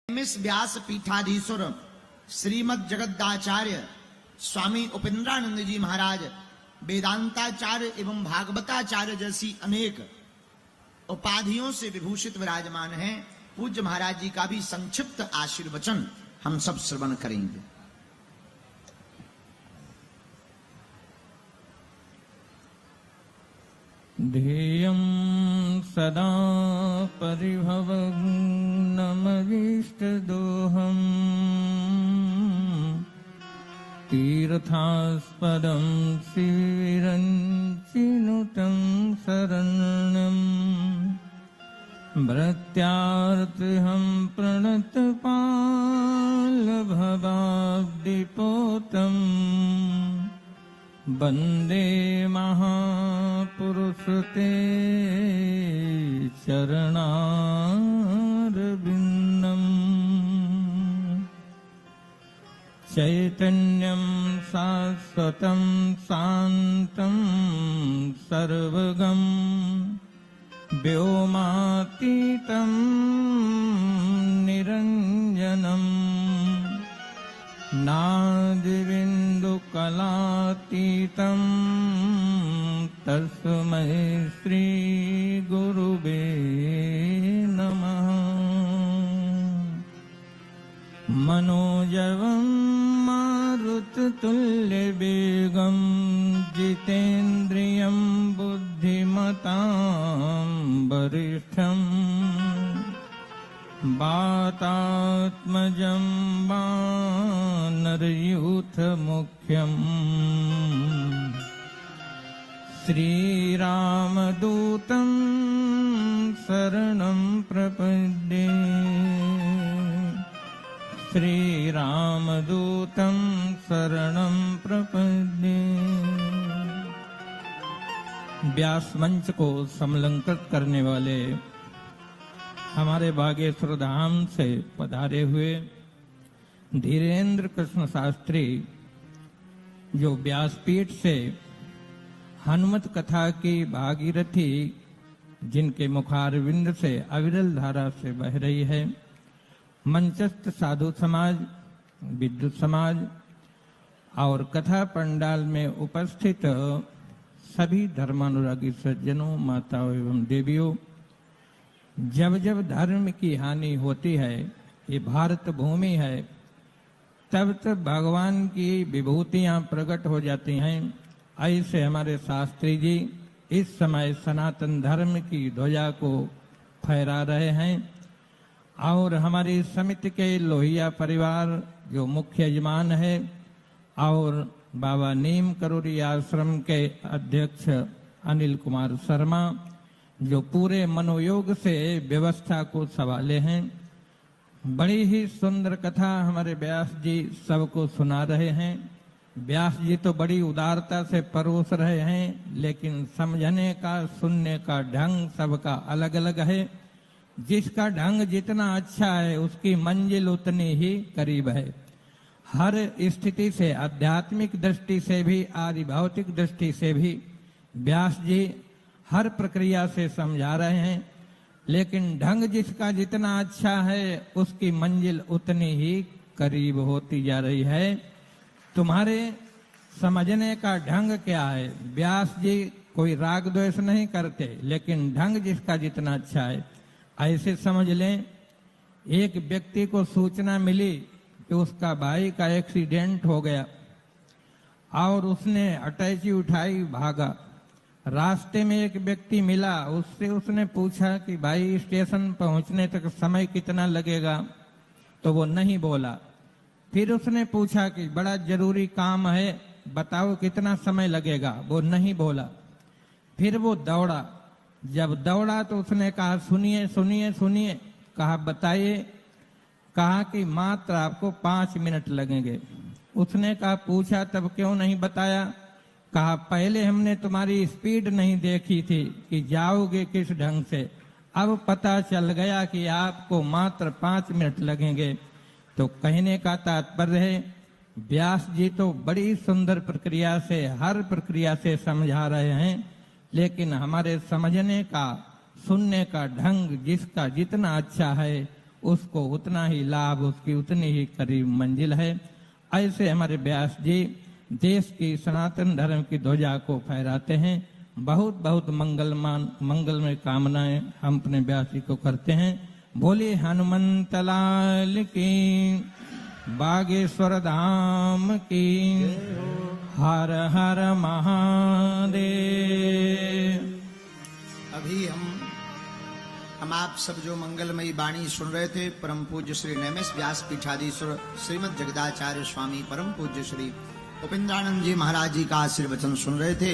Miss व्यास पीठाधीश्वर श्रीमद जगद्दाचार्य स्वामी उपेंद्रानंद जी महाराज वेदांताचार्य एवं भागवताचार्य जैसी अनेक उपाधियों से विभूषित विराजमान हैं। पूज्य महाराज जी का भी संक्षिप्त आशीर्वचन हम सब श्रवण करेंगे। ध्येयं सदा परिभवग्नमभीष्टदोहम् तीर्थास्पदं शिविरञ्चिनुतं शरणं भृत्यार्तिहं प्रणतपालभवाब्धिपोतम् वन्दे महापुरुषते चरणारविन्दम् चैतन्यं शाश्वतं शान्तं सर्वगं व्योमातीतं निरञ्जनम् नादिबिन्दुकलातीतं तस्मै श्रीगुरुवे नमः। मनोजवं मारुततुल्यवेगं जितेन्द्रियं बुद्धिमतां वरिष्ठम् वातात्मजं वानरयूथमुख्यम् श्रीरामदूतं शरणं प्रपद्ये श्रीरामदूतं शरणं प्रपद्ये। व्यास मंच को समलंकृत करने वाले हमारे बागेश्वर धाम से पधारे हुए धीरेन्द्र कृष्ण शास्त्री, जो व्यासपीठ से हनुमत कथा की भागीरथी जिनके मुखारविंद से अविरल धारा से बह रही है, मंचस्थ साधु समाज, विद्युत समाज और कथा पंडाल में उपस्थित सभी धर्मानुरागी सज्जनों, माताओं एवं देवियों, जब जब धर्म की हानि होती है, ये भारत भूमि है, तब तब भगवान की विभूतियां प्रकट हो जाती हैं। ऐसे हमारे शास्त्री जी इस समय सनातन धर्म की ध्वजा को फहरा रहे हैं और हमारी समिति के लोहिया परिवार जो मुख्य यजमान है और बाबा नीम करोरी आश्रम के अध्यक्ष अनिल कुमार शर्मा, जो पूरे मनोयोग से व्यवस्था को संभाले हैं। बड़ी ही सुंदर कथा हमारे व्यास जी सबको सुना रहे हैं। व्यास जी तो बड़ी उदारता से परोस रहे हैं, लेकिन समझने का, सुनने का ढंग सबका अलग अलग है। जिसका ढंग जितना अच्छा है, उसकी मंजिल उतनी ही करीब है। हर स्थिति से, आध्यात्मिक दृष्टि से भी, आदि भौतिक दृष्टि से भी व्यास जी हर प्रक्रिया से समझा रहे हैं, लेकिन ढंग जिसका जितना अच्छा है, उसकी मंजिल उतनी ही करीब होती जा रही है। तुम्हारे समझने का ढंग क्या है? व्यास जी कोई राग द्वेष नहीं करते, लेकिन ढंग जिसका जितना अच्छा है, ऐसे समझ लें। एक व्यक्ति को सूचना मिली कि उसका भाई का एक्सीडेंट हो गया और उसने अटैची उठाई, भागा। रास्ते में एक व्यक्ति मिला, उससे उसने पूछा कि भाई स्टेशन पहुंचने तक समय कितना लगेगा, तो वो नहीं बोला। फिर उसने पूछा कि बड़ा जरूरी काम है, बताओ कितना समय लगेगा, वो नहीं बोला। फिर वो दौड़ा। जब दौड़ा तो उसने कहा सुनिए सुनिए सुनिए, कहा बताइए। कहा कि मात्र आपको 5 मिनट लगेंगे। उसने कहा पूछा तब क्यों नहीं बताया? कहा पहले हमने तुम्हारी स्पीड नहीं देखी थी कि जाओगे किस ढंग से, अब पता चल गया कि आपको मात्र 5 मिनट लगेंगे। तो कहने का तात्पर्य है, व्यास जी तो बड़ी सुंदर प्रक्रिया से, हर प्रक्रिया से समझा रहे हैं, लेकिन हमारे समझने का, सुनने का ढंग जिसका जितना अच्छा है उसको उतना ही लाभ, उसकी उतनी ही करीब मंजिल है। ऐसे हमारे व्यास जी देश की सनातन धर्म की ध्वजा को फहराते हैं। बहुत बहुत मंगलमय कामनाएं हम अपने व्यास जी को करते हैं। बोले हनुमंत लाल की, बागेश्वर धाम की, हर हर महादेव। अभी हम आप सब जो मंगलमयी वाणी सुन रहे थे, परम पूज्य श्री नैमिष व्यास पीठाधीश्वर श्रीमद जगदाचार्य स्वामी परम पूज्य श्री उपेंद्रानंद जी महाराज जी का आशीर्वचन सुन रहे थे।